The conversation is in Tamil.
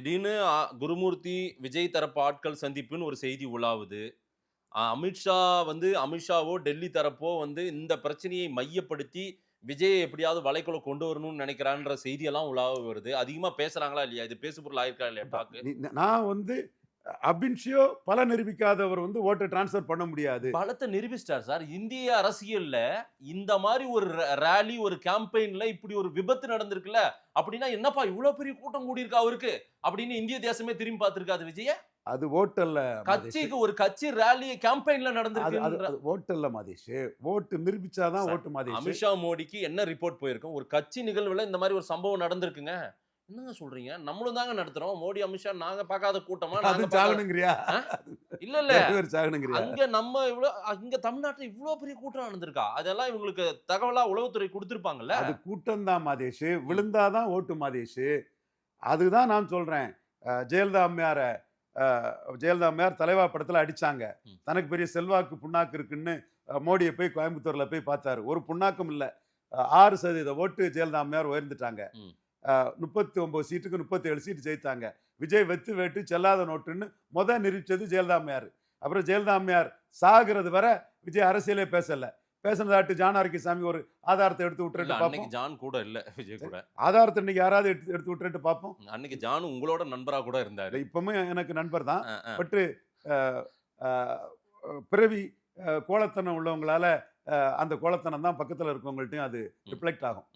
திடீர்னு குருமூர்த்தி, விஜய் தரப்பு ஆட்கள் சந்திப்புன்னு ஒரு செய்தி உலாவுது. அமித்ஷா அமித்ஷாவோ, டெல்லி தரப்போ இந்த பிரச்சனையை மையப்படுத்தி விஜய எப்படியாவது வலைக்குள்ள கொண்டு வரணும்னு நினைக்கிறான்ற செய்தியெல்லாம் உலாவ வருது. அதிகமா பேசுறாங்களா இல்லையா? இது பேசு பொருள் ஆயிருக்கா இல்லையா டாக்கு? நான் அபின்ஷியோ பல நிரூபிக்காதவர் ஓட்ட டிரான்ஸ்பர் பண்ண முடியாது. பலத்த நிரூபிச்சிட்டார் சார். இந்திய அரசியல்ல இந்த மாரி ஒரு ராலி, ஒரு கேம்பெயின்ல இப்படி ஒரு விபத்து நடந்திருக்குல்ல, அப்படின்னா என்னப்பா இவ்ளோ பெரிய கூட்டம் கூடியிருக்கு அவருக்கு, அப்படின்னு இந்திய தேசமே திரும்பி பார்த்திருக்காது விஜய? அது ஓட்டல்ல கட்சிக்கு ஒரு கட்சி ராலி கேம்பெயின்ல அது நடந்திருக்கு. ஓட்டல்ல மாதேஷ். ஓட்டு நிரூபிச்சாதான் சார், ஓட்டு மாதேஷ். அமித்ஷா மோடிக்கு என்ன ரிப்போர்ட் போயிருக்கும்? ஒரு கட்சி நிகழ்வுல இந்த மாரி ஒரு சம்பவம் நடந்திருக்குங்க. என்னங்க சொல்றீங்க? நம்மளும் தாங்க நடத்துறோம். மோடி, அமித்ஷா நாங்க பார்க்காத கூட்டமா? அது நாங்க பார்க்காத சாகணுங்கிறியா? ஆ? இல்ல, இல்ல. சாகணுங்கிறியா? அங்க நம்ம இங்க தமிழ்நாட்டுல இவ்ளோ பெரிய கூட்டம் நடந்திருக்கா? அதெல்லாம் இவங்களுக்கு தகவலா உளவுத்துறை குடுத்திருப்பாங்கல்ல? அது கூட்டம் தான் மாதேஷ். விழுந்தாதான் ஓட்டு மாதேஷ். அதுதான் நான் சொல்றேன். ஜெயலலிதா அம்மையார ஜெயலலிதா அம்மையார் தலைவா படத்துல அடிச்சாங்க. ம். தனக்கு பெரிய செல்வாக்கு புண்ணாக்கு இருக்குன்னு மோடியை போய் கோயம்புத்தூர்ல போய் பார்த்தாரு. ஒரு புண்ணாக்கும் இல்ல. 6% ஓட்டு ஜெயலலிதா அம்மையார் உயர்ந்துட்டாங்க. ம். 39 சீட்டுக்கு 37 சீட்டு ஜெயித்தாங்க. விஜய் வெத்து வேட்டு செல்லாத நோட்டுன்னு நிரூபிச்சது ஜெயலலிதா அம்மையார். அப்புறம் ஜெயலலிதா அம்மையார் சாகுறது வரை விஜய் அரசியலே பேசல. பேசினதாட்டு ஜான் ஆரோக்கியசாமி ஒரு ஆதாரத்தை எடுத்து இல்ல, விட்டுட்டு அன்னைக்கு பார்ப்போம். ஜான் கூட இல்ல விஜய் கூட. ஆதாரத்தை இன்னைக்கு யாராவது எடுத்து விட்டுட்டு பார்ப்போம். அன்னைக்கு ஜான் உங்களோட நண்பரா கூட இருந்தாரு. இப்பவுமே எனக்கு நண்பர் தான். அ, அ. பட்டு பிறவி கோலத்தனம் உள்ளவங்களால அந்த கோலத்தனம் தான் பக்கத்துல இருக்கவங்கள்ட்டையும் அது ரிஃப்ளெக்ட் ஆகும்.